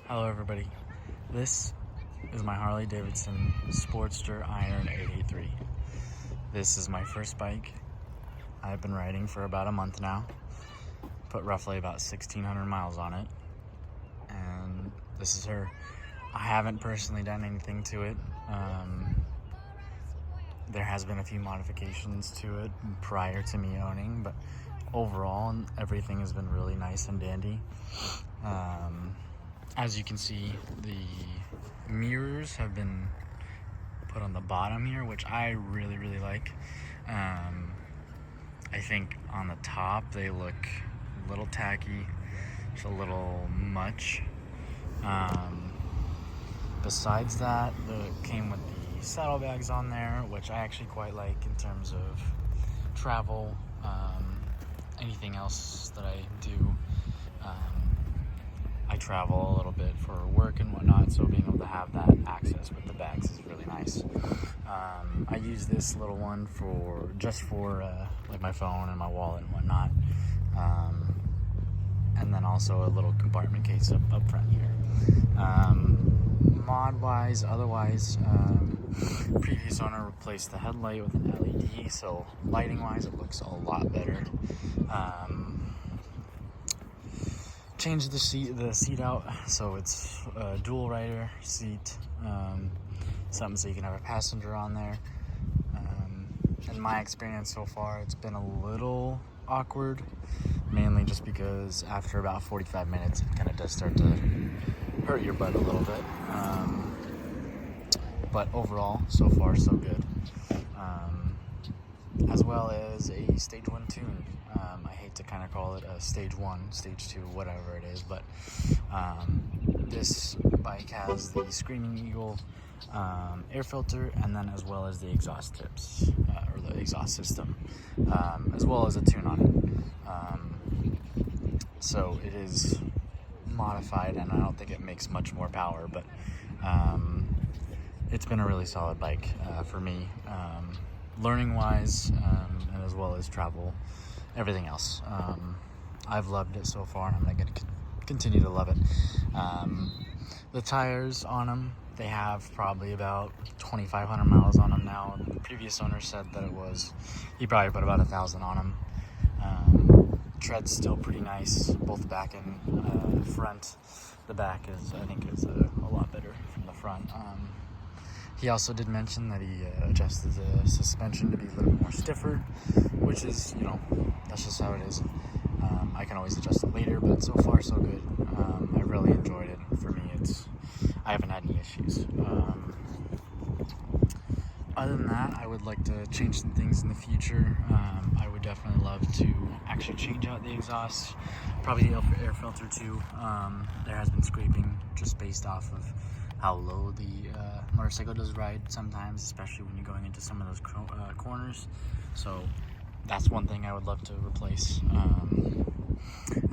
Hello everybody, this is my Harley Davidson Sportster Iron 883. This is my first bike. I've been riding for about a month now, put roughly about 1,600 miles on it, and this is her. I haven't personally done anything to it. There has been a few modifications to it prior to me owning, but overall everything has been really nice and dandy. As you can see, the mirrors have been put on the bottom here, which I really like. I think on the top they look a little tacky, just a little much. Besides that, it came with the saddlebags on there, which I actually quite like in terms of travel. Anything else that I do, I travel a little bit for work and whatnot, so being able to have that access with the bags is really nice. I use this little one just for like my phone and my wallet and whatnot, and then also a little compartment case up front here. Mod-wise, otherwise, previous owner replaced the headlight with an LED, so lighting-wise it looks a lot better. Changed the seat out, so it's a dual rider seat, something so you can have a passenger on there. In my experience so far, it's been a little awkward, mainly just because after about 45 minutes it kind of does start to hurt your butt a little bit. But overall, so far so good. As well as a stage 1 tune. I hate to kind of call it a stage 1, stage 2, whatever it is, but this bike has the Screaming Eagle air filter, and then as well as the exhaust tips, or the exhaust system, as well as a tune on it. So it is modified, and I don't think it makes much more power, but it's been a really solid bike for me, learning wise, and as well as travel, everything else. I've loved it so far, and I'm going to continue to love it. The tires on them, they have probably about 2,500 miles on them now. The previous owner said that he probably put about 1,000 on them. Tread's still pretty nice, both back and front. The back I think is a lot better from the front. He also did mention that he adjusted the suspension to be a little bit more stiffer, which is, that's just how it is. I can always adjust it later, but so far so good. I really enjoyed it. For me, I haven't had any issues. Other than that, I would like to change some things in the future. I would definitely love to actually change out the exhaust, probably the air filter too. There has been scraping just based off of how low the motorcycle does ride sometimes, especially when you're going into some of those corners. So that's one thing I would love to replace,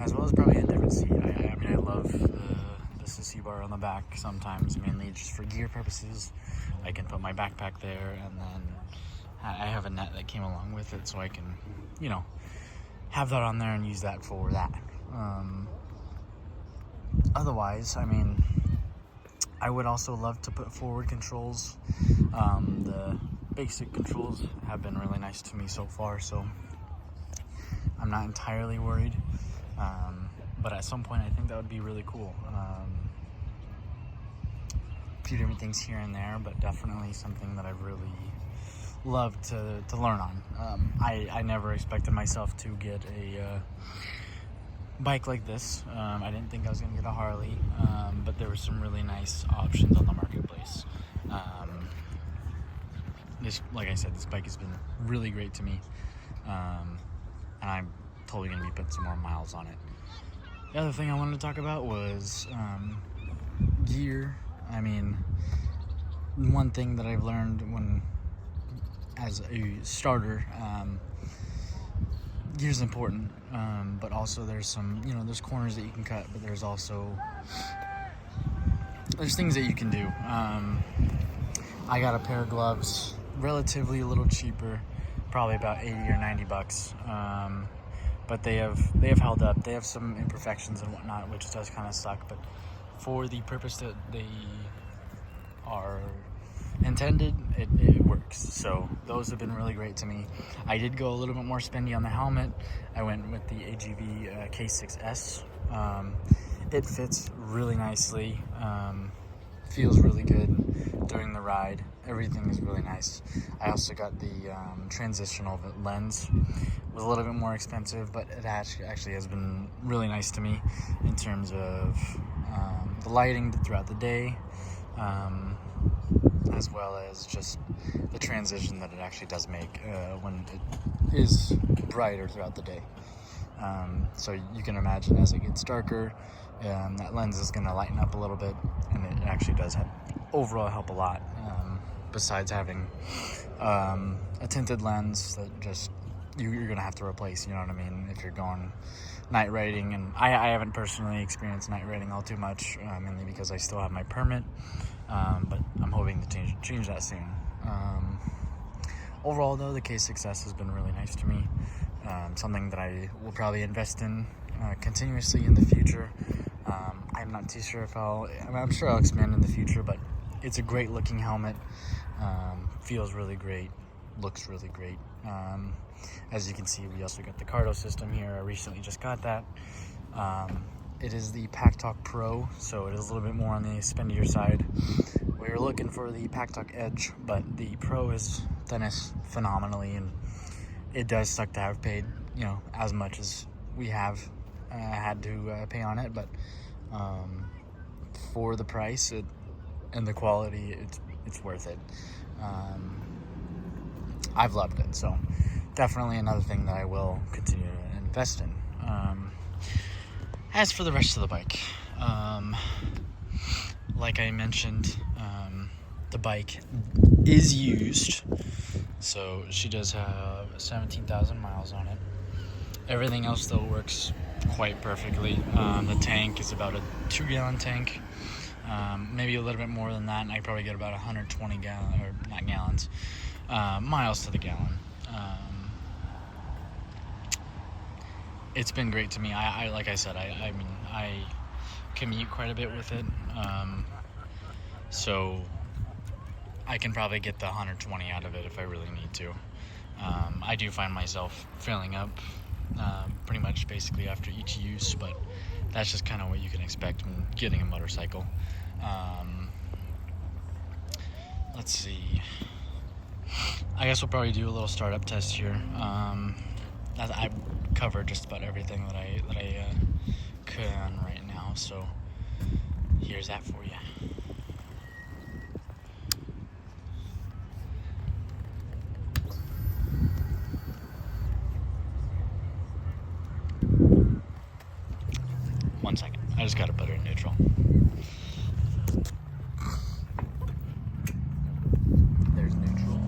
as well as probably a different seat. I love the CC bar on the back sometimes, mainly just for gear purposes. I can put my backpack there, and then I have a net that came along with it, so I can, have that on there and use that for that. Otherwise, I would also love to put forward controls. The basic controls have been really nice to me so far, so I'm not entirely worried. But at some point, I think that would be really cool. A few different things here and there, but definitely something that I've really loved to learn on. I never expected myself to get a bike like this. I didn't think I was going to get a Harley, but there were some really nice options on the marketplace. Like I said, this bike has been really great to me, and I'm totally going to be putting some more miles on it. The other thing I wanted to talk about was gear. One thing that I've learned as a starter, gear's important, but also there's some, there's corners that you can cut, but there's things that you can do. I got a pair of gloves, relatively a little cheaper, probably about $80 or $90. but they have held up. They have some imperfections and whatnot, which does kind of suck, but for the purpose that they are intended, it works. So those have been really great to me. I did go a little bit more spendy on the helmet. I went with the AGV K6S. It fits really nicely, feels really good during the ride. Everything is really nice. I also got the transitional lens. It was a little bit more expensive, but it actually has been really nice to me in terms of the lighting throughout the day, as well as just the transition that it actually does make when it is brighter throughout the day. So you can imagine as it gets darker, that lens is going to lighten up a little bit, and it actually does overall help a lot, besides having a tinted lens that just you're going to have to replace, you know what I mean, if you're going night riding. And I haven't personally experienced night riding all too much, mainly because I still have my permit, but I'm hoping to change that soon. Overall, though, the K6S has been really nice to me. Something that I will probably invest in continuously in the future. I'm not too sure if I'm sure I'll expand in the future, but it's a great looking helmet. Feels really great, looks really great. As you can see, we also got the Cardo system here. I recently just got that. It is the Pack Talk Pro, so it is a little bit more on the spendier side. We were looking for the Pack Talk Edge, but the Pro has done us phenomenally, and it does suck to have paid, as much as we have had to pay on it, but for the price and the quality, it's worth it. I've loved it, so definitely another thing that I will continue to invest in. As for the rest of the bike, like I mentioned, the bike is used, so she does have 17,000 miles on it. Everything else still works quite perfectly. The tank is about a 2-gallon tank, maybe a little bit more than that, and I probably get about 120 miles to the gallon. It's been great to me. I like I said, I mean, I commute quite a bit with it, so I can probably get the 120 out of it if I really need to. I do find myself filling up pretty much basically after each use, but that's just kind of what you can expect when getting a motorcycle. Let's see. I guess we'll probably do a little startup test here. I covered just about everything that I can right now, so here's that for you. One second. I just got to put it in neutral. There's neutral.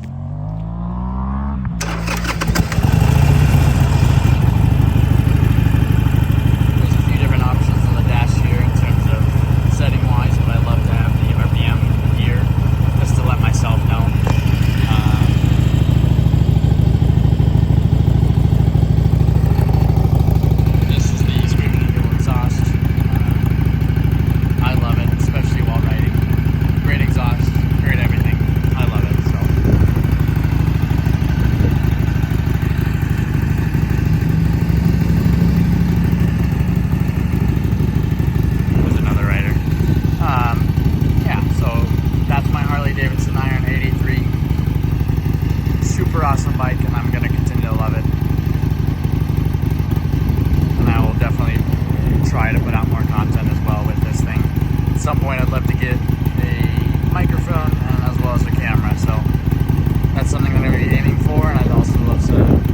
There's a few different options on the dash here in terms of setting wise, but I love to have the RPM here just to let myself know. Awesome bike, and I'm going to continue to love it, and I will definitely try to put out more content as well with this thing. At some point I'd love to get a microphone and as well as a camera, so that's something I'm going to be aiming for, and I'd also love to